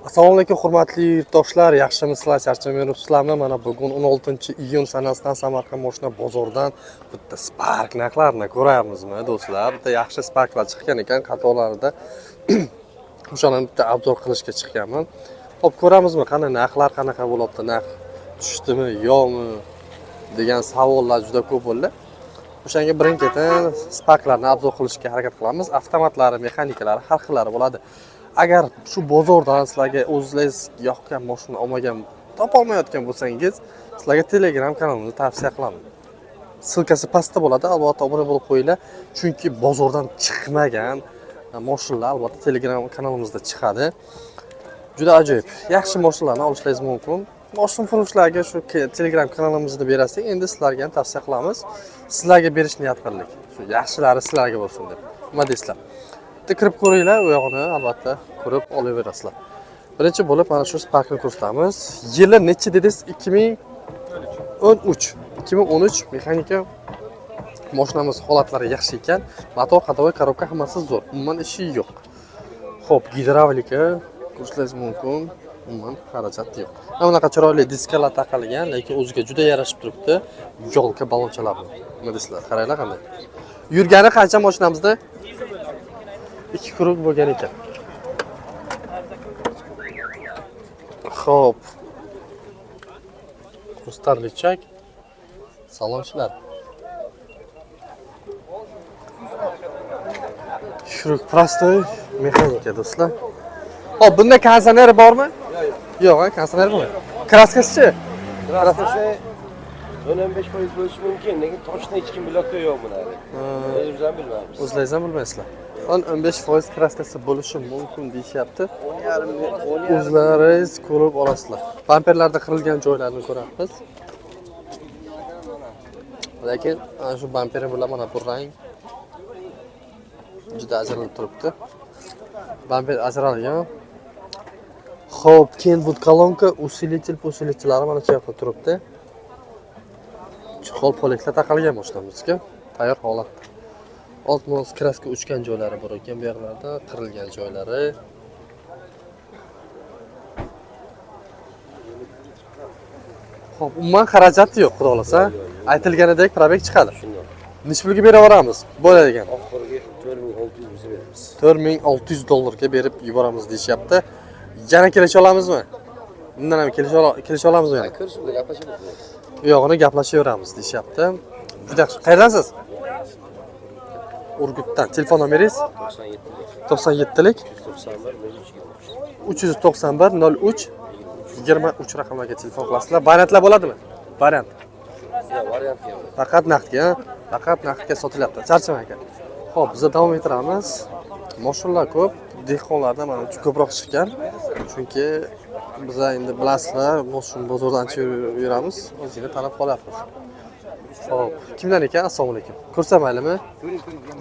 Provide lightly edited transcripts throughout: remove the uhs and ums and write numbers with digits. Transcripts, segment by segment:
Assalomu alaykum hurmatli yurtdoshlar, yaxshimisizlar, charchamay yuribsizlarmi? Mana bugun 16-iyun sanasidan Samarqand mashina bozoridan bitta Spark narxlarini ko'ramizmi, do'stlar? Bitta yaxshi Sparklar chiqqan ekan, qatorlarida o'shani bitta obzor qilishga chiqqanman. Xo'p, ko'ramizmi, qanday narxlar qanaqa bo'lyapti, narx tushdimi, yo'qmi degan savollar juda ko'p bo'ldi. O'shanga birin-ketin Sparklarni obzor qilishga harakat qilamiz. Avtomatlari, mexanikalari har xillari bo'ladi. Agar shu bozordan sizlarga o'zingiz yoqqan mashina olmagan, topolmayotgan bo'lsangiz, sizlarga Telegram kanalimni tavsiya qilaman. Silkasi pastda bo'ladi, albatta obuna bo'lib qo'yinglar, chunki bozordan chiqmagan mashinalar albatta Telegram kanalimizda chiqadi. Juda ajoyib, yaxshi mashinalarni olishingiz mumkin. Mashina furushlarga shu Telegram kanalimizni berasiz. Endi sizlarga ham tavsiya qilamiz. Sizlarga berish niyat qildik. Shu yaxshilari sizlarga bo'lsin deb. Nima deysizlar? Kirib ko'ringlar, u yog'ini albatta ko'rib olaverasizlar. Birinchi bo'lib mana shu Sparkni ko'rsatamiz. Yili necha dedingiz? 2013. 2013 mexanika mashinamiz holatlari yaxshi ekan. Motor, ходовой коробка hammasi zo'r. Umuman ishi yo'q. Xo'p, gidravlika ko'rishingiz mumkin. Umuman xarajat yo'q. Mana bunaqa chiroyli diskalar taqalgan, lekin o'ziga juda yarashib turibdi. Yo'lka balonchalar. Nima deysizlar? Qaranglar qanday. Yurgani qancha mashinamizda? 2 krug bo'lgan ekan. Xo'p. Kustarlichak. Salonchilar. Shuruk prostoy mexanika do'stlar. Hop, bunda konditsioner bormi? Yo'q, konditsioner bo'lmaydi. Kraskasi-chi? Kraskasi 15% bo'lishi mumkin, lekin toshni hech kim bilakda yo'q buni. O'zimiz ham bilmaymiz. O'zlaringiz ham bilmaysizlar. 15% kraskasi bo'lishi mumkin deyishyapti. 10,5 o'zlaringiz ko'rib olasizlar. Bamperlarda qirilgan joylarni ko'ramiz. Lekin ana shu bamperi bilan mana bu rang juda ajralib turibdi. Bamper ajralgan. Xo'p, Kenwood kolonka, usilitel mana shu yoqda turibdi. Chexol polaklar taqalgan mashinamizga. Tayyor holatda. Old-moz kraska uchgan joylari bor ekan, bu yerlarda qirilgan joylari. Xo'p, umuman xarajati yo'q, xudo xolasa. Aytilganidek probek chiqadi. Necha pulga bera olamiz? Bo'ladigan. Oxirgi 4600 biz beramiz. 4600 dollarga berib yuboramiz deyapti. Yana kelisha olamizmi? Bundan ham kelisha olamizmi? Ko'rsatib gaplashamiz. Bu yog'ini gaplashaveramiz deyapti. Juda yaxshi. Qayerdansiz? Urgutdan. Telefon nomeringiz? 97lik 391 03 23 raqamlarga telefon qilasizlar. Variantlar bo'ladimi? Variant. Variant yo'q. Faqat naqdga, faqat naqdga sotilyapti. Charchamang aka. Xo'p, biz davom ettiramiz. Mashinalar ko'p, dehqonlardan mana ko'proq chiqqan. Chunki biz endi bilasizlar, mashina bozordan yuramiz, o'zingni tanib qolyapmiz. Xo'p, kimdan ekan? Assalomu alaykum. Ko'rsatmaylimi?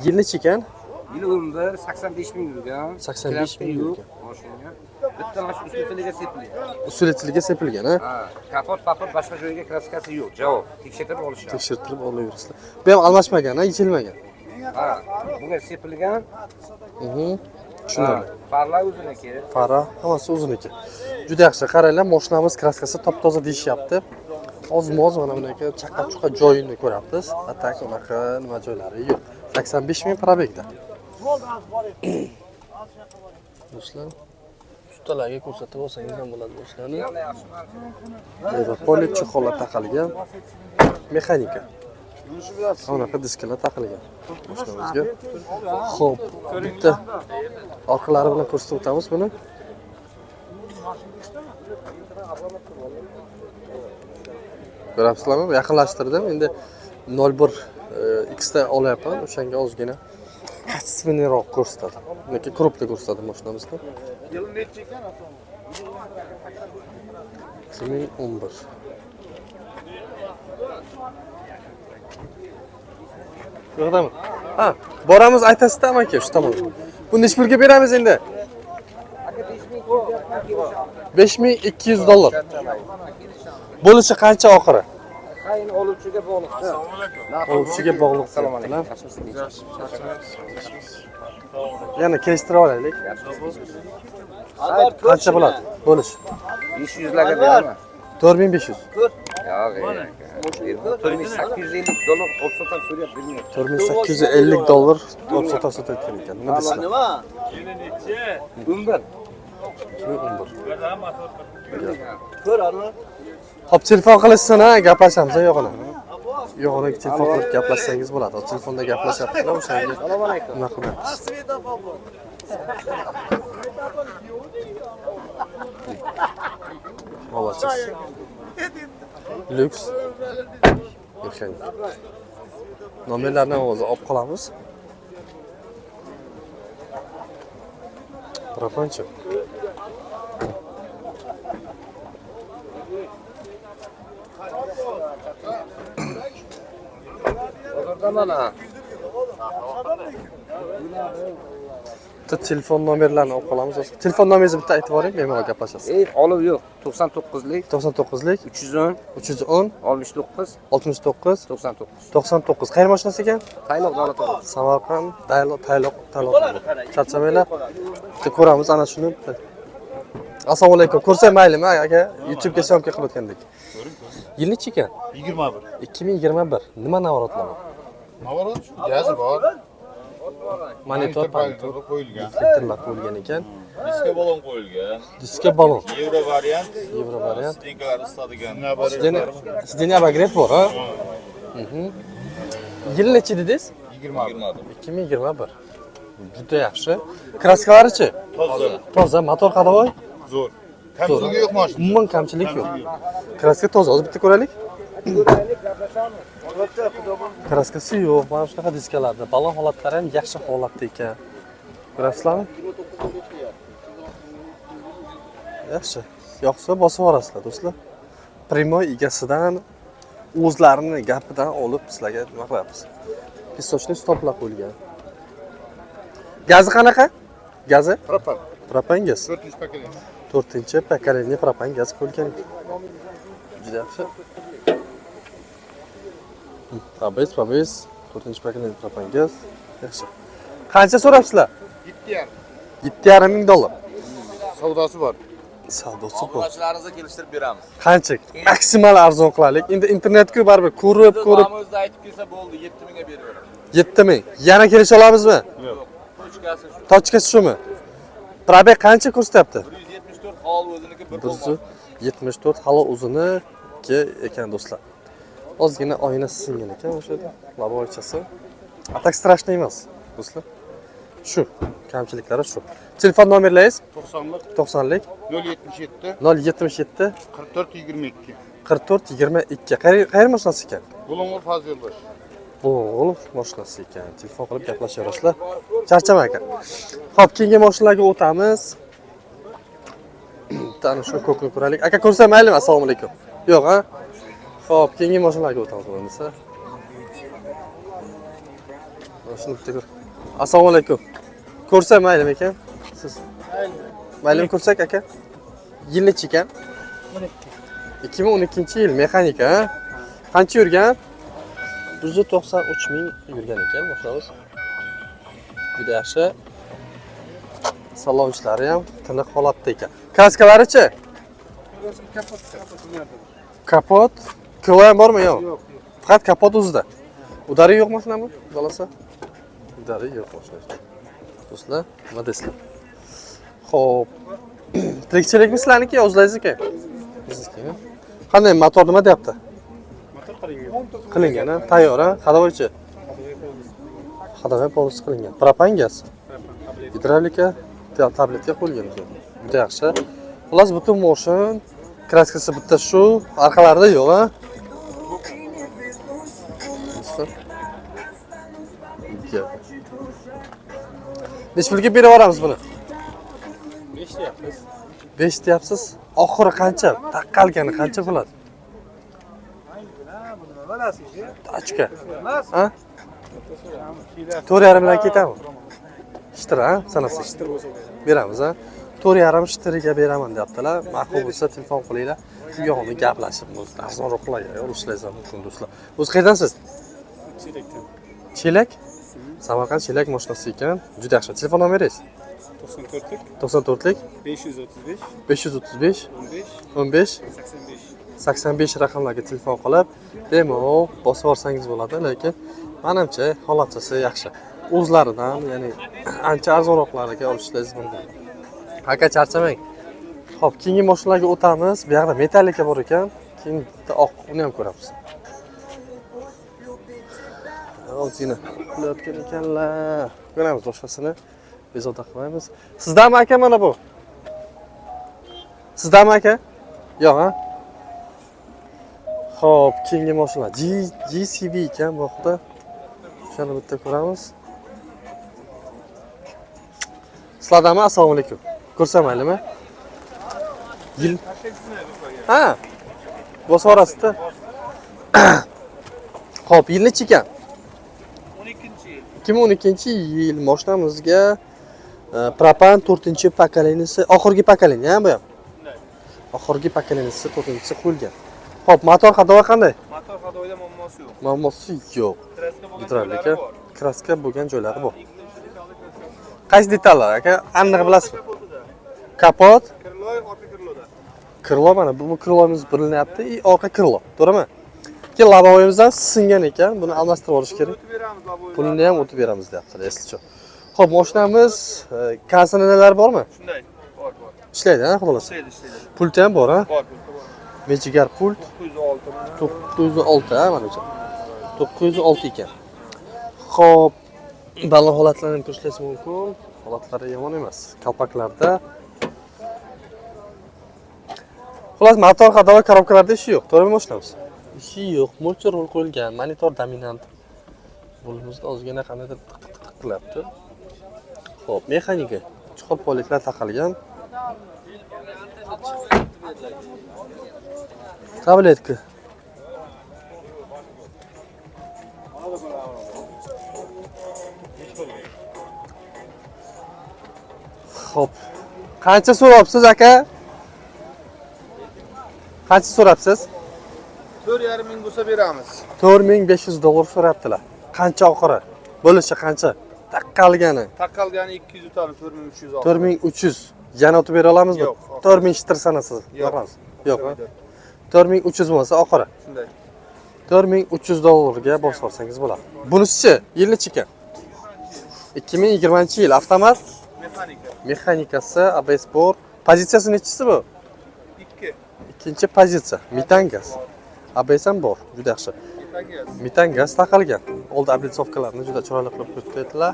Yil necha ekan? Yili 11 85 ming yurgan. 85 ming yurgan. Mashina. Bitta mana shu usulitiliga sepilgan. Usulitiliga sepilgan, ha? Ha, kapot, boshqa joyga kraskasi yo'q. Javob. Tekshirtirib olishadi. Tekshirtirib olaverasizlar. Bu ham almashmagan, ha, yechilmagan. Ha, bunga sepilgan. Tushunarli. Farlar o'ziniki. Fara hammasi o'ziniki. Juda yaxshi. Qaranglar, mashinamiz kraskasi top-toza deyishyapti. Oz-moz mana bunaqa chaqa-chuqa joyini ko'ramiz. Atak unaqa nima joylari yo'q. 85 ming probekda. Do'stlar, ustalarga ko'rsatib olsangiz ham bo'ladi do'stlarni. Mana polit chexollar taqalgan. Mexanika. Bunaqa diskalar taqilgan mashinamizga. Xo'p, bitta orqalari bilan ko'rsatib o'tamiz buni. Ko'rasizlarmi? Yaqinlashtirdim. Endi 01 X da olyapman. O'shanga ozgina qattiqroq ko'rsatadi. Lekin krupda ko'rsatadi mashinamizni. Yili necha ekan asosan? 2011. Yo'qdami? Ha, boramiz aytasizda aka shu tomonga. Buni necha pulga beramiz endi? 5200 dollar. Bo'lishi qancha oxiri? Qayin oluvchiga bog'liq. Assalomu alaykum. Oluvchiga bog'liq. Assalomu alaykum. Yana kelishtirib olaylik. Qancha bo'ladi? Bo'lish. 500 larga beraman. 4500. Yo'q, 4850 dollar olib-sotar so'rayapti, bilmayapti. 4850 dollar olib sotayotgan ekan. Nima deysizlar? Bundan. 2011. Ko'r Anvar. Hop, telefon qilishsin, ha, gaplashamiz yo'g'ini. Yo'g'ini telefon qilib gaplashsangiz bo'ladi. Hop, telefonda gaplashyaptilar, o'shanga. Assalomu alaykum. Nima qilyapsiz? Молодец. Lyuks. Mexanik. Nomerlarni o'zi olib qolamiz. Propanchi. Bozorda mana. Telefon nomerlarini olib qolamiz. Telefon nomeringizni bitta aytib yuboring, bemalol gaplashasiz. Olib yo'q. 99lik 99lik 310 310 69 69 99. 99. Qayerga mashinasi ekan? Tayloq davlat to'g'ri. Samarqand, Tayloq. Charchamanglar. Bitta ko'ramiz ana shuni. Assalomu alaykum. Ko'rsam maylimi aka? YouTube'ga syomka qilib o'tgandek. Yil nechi ekan? 21. 2021. Nima navorotlar? Navorot gazi bor. Monitor qo'yilgan. filtrlar qo'yilgan ekan. Diska balon qo'yilgan. Diska balon. Euro variant. Euro variant. Stinkalar isitadigan. Sizdeni abagret bor, ha? Yil nechi dedingiz? 21. 2021. Juda yaxshi. Kraskalari-chi? Toza. Toza, motor qadavoy? Zo'r. Kamchiligi yo'q mashina. Umuman kamchilik yo'q. Kraska toza, hozir bitta ko'raylik. Kraskasi yo'q, mana shunaqa diskalarda. Balon holatlari ham yaxshi holatda ekan. Ko'rasizlarmi? Yaxshi. Yo'qsa bosib yuborasizlar, do'stlar. Primoy egasidan o'zlarini gapidan olib sizlarga nima qilyapmiz? Pistochni stoplar qo'yilgan. Gazi qanaqa? Gazi? Propan. Propan gaz. 4-pakeling. 4-pakaleniya propan gaz qo'yilgan. Juda yaxshi. Pabes, 4-pakaleniya propan gaz. Yaxshi. Qancha so'rabsizlar? 7,5. 7,5 ming dollar. Savdosi bor. Savdosi bor. Obunachilaringizni kelishtirib beramiz. Qancha? Maksimal arzon qilaylik. Endi internetga baribir ko'rib. Namozda aytib kelsa bo'ldi, 7 mingga beraveramiz. 7 ming. Yana kelisha olamizmi? Yo'q. Tochkasi shu. Tochkasi shumi? Probek qancha ko'rsatyapti? 174 hol o'ziniki bir bo'lmadi. 174 halo o'ziniki ekan do'stlar. Ozgina oyna singan ekan o'sha yerda. Laboychasi. Atak strashniy emas, do'stlar. Shu kamchiliklari shu. Telefon nomerlaringiz 90lik 90lik 077 077 44 22. 44 22. Qayerga mashinasi ekan? Bulung'ur Faz yo'ldosh. Bo'g'il mashinasi ekan. Telefon qilib gaplashaverasizlar. Charchama aka. Xo'p, keyingi mashinalarga o'tamiz. Tani shu ko'kni ko'raylik. Aka ko'rsa maylimi? Assalomu alaykum. Yo'q, ha? Xo'p, keyingi mashinalarga o'tamiz bo'lmasa. Shuni bitta ko'r. Assalomu alaykum. Ko'rsa maylimi ekan? Siz. Maylimi ko'rsak aka? Yil nechi ekan? 2012-yil mexanika, ha? Qancha yurgan? 193 ming yurgan ekan mashinamiz. Juda yaxshi. Salon ishlari ham tiniq holatda ekan. Kaskalari-chi? Kapot. Krilo ham bormi, yo'q? Yo'q. Faqat kapot o'zida. Udari yo'q mashinami? Bo'lasa? Udari yo'q mashina. Do'stlar, nima deysizlar? Xo'p. Tirikchilikmi sizlarniki, o'zlaringizniki? Bizniki. Qanday motor nima deyapti? Motor Qilingan, tayyor, ha? Hadovoychi. Hadovoy polisi qilingan. Propan gaz. Gidravlika tabletga qo'yilgan ekan. Juda yaxshi. Xullas butun mashin kraskasi bitta shu, orqalarida yo'q, ha? Necha pulga berib yuboramiz buni? 5 deyapmiz. 5 deyapsiz. Oxiri qancha? Taqqalgani qancha bo'ladi? Tachka. Ha? 4,5 bilan ketami? Shtir, ha? Sanasi. Shtir bo'lsa beramiz, ha? 4,5 shtirga beraman deyaptilar. Ma'qul bo'lsa telefon qilinglar. Shu yog'ini gaplashib, arzonroq qilaylik, olishinglar mumkin do'stlar. O'zi qayerdansiz? Chelak. Chelak? Samarqand Chelak mashinasi ekan. Juda yaxshi. Telefon nomeringiz? 94'lük 94lik 535 535 15 15 85. 85 raqamlarga telefon qilib bemalol bosib olsangiz bo'ladi, lekin menimcha holatchasi yaxshi. O'zlaridan, ya'ni ancha arzonroqlariga olishingiz mumkin. Aka charchamang. Xo'p, keyingi mashinalarga o'tamiz. Bu yerda metallika bor ekan. Keyin bitta oq uni ham ko'ramiz. Ozgina qilayotgan ekanlar. Ko'ramiz boshqasini. Bezovta qilmaymiz. Sizdanmi aka mana bu? Sizdanmi aka? Yo'q, ha? Xo'p, keyingi mashina GCV ekan bu haqda. Shuni bitta ko'ramiz. Sizlardanmi? Assalomu alaykum. Ko'rsamaylimi? Yil. Ha. Bosib orasida. Xo'p, yil nechi ekan? 12-yil. 2012-yil mashinamizga propan 4-pokoleniyasi, oxirgi pokoleniya bu ham. Oxirgi pokoleniyasi 4-si qo'yilgan. Xo'p, motor hadovi qanday? Motor hadoida muammosi yo'q. Muammosi yo'q. Kraska bo'lgan Gidravlika, kraska bo'lgan joylari bor. Qaysi detallar aka? Aniq bilasizmi? Kapot, Kirloy, orqa kirloda. krilo mana bu krilomiz bilinyapti, orqa krilo, to'g'rimi? Keyin labovoyimizdan singan ekan, buni almashtirib olish kerak. O'tib beramiz laboy. Pulini ham o'tib beramiz deyaptilar, eslicha. Xo'p, mashinamiz kasinalar bormi? Shunday. Bor. Ishlaydi, ha, xolos. Ishlaydi. Pulti ham bor, ha? Bor. Mechigar pult 906. 906, ha, mana shu. 906 ekan. Xo'p, ballon holatlarini ko'rishingiz mumkin. Holatlari yomon emas. Kalpaklarda. Xolos, motor hadovi korobkalarda ishi yo'q, to'g'rimi mashinamiz? Ishi yo'q, motor rol qo'yilgan, monitor dominant. Bo'limizda ozgina qandaydir tiq qilyapti. Xo'p, mexanika, chuqur poliklar taqilgan. Tabletka. Xo'p. Qancha so'rabsiz aka? Qancha so'rabsiz? 4,5 ming bo'lsa beramiz. $4500 so'rabdilar. Qancha oxiri? Bo'lishi qancha? Taqqalgani. Taqalgani 200 o'tamiz, 4300 oldi. 4300. Yana o'tib bera olamizmi? Yo'q. 4000 shtir sanasiz. Yo'q. Yo'q. 4300 bo'lsa oxiri. Shunday. $4300 ga bosib olsangiz bo'ladi. Bunisi-chi, yil nechi ekan? 2020-yil avtomat Mexanika. mexanikasi, ABS bor. Pozitsiyasi nechisi bu? 2. Ikkinchi pozitsiya, metan gaz. ABS ham bor, juda yaxshi. Metangas. Metan gaz taqilgan. Old облицовкаларni juda chiroyli qilib ko'rsatdilar.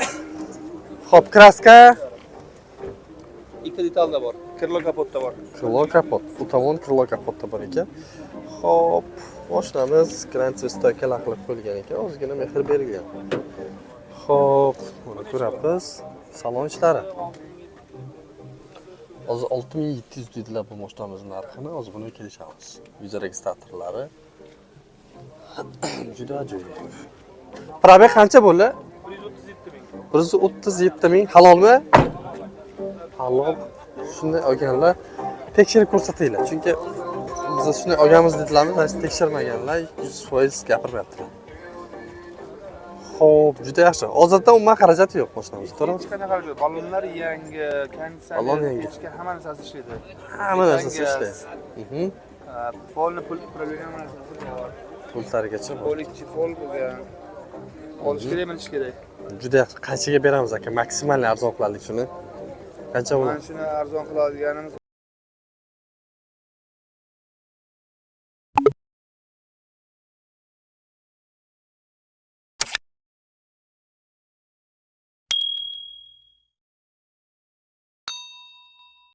Xo'p, kraska, 2 detalda bor. Kirlo kapotda bor. krilo kapot. Bu tomon krilo kapotda bor ekan. Xo'p, mashinamiz grantsiya stoykalar qilib qo'yilgan ekan, ozgina mehr berilgan. Xo'p, mana ko'ramiz. Salon ishlari. Hozir 6700 dedilar bu mashinamizning narxini, hozir buni kelishamiz. Viza registratorlari. Juda ajoyib. Probeg qancha bo'ldi? 137 ming. Halolmi? Halol. Shunday olganlar tekshirib ko'rsatinglar. Chunki biz shunday olganmiz dedilarmi, hech tekshirmaganlar, 100% gapirmayaptilar. Xo'p, juda yaxshi. Hozirda umuman xarajati yo'q mashinamizda, to'g'rimi? Hech qanday xarajat yo'q. Ballonlar yangi, Ballon konditsioner, yangi. pechka hamma narsasi ishlaydi. Hamma narsasi ishlaydi. Polni pul upravleniya narsasi bor. Pultlarigacha bor. Polikchi pol bo'lgan. Olish kerak, bilish kerak. Juda yaxshi. Qanchaga beramiz aka? Maksimal arzon qilaylik shuni. Qancha bo'ladi? Mana shuni arzon qiladiganimiz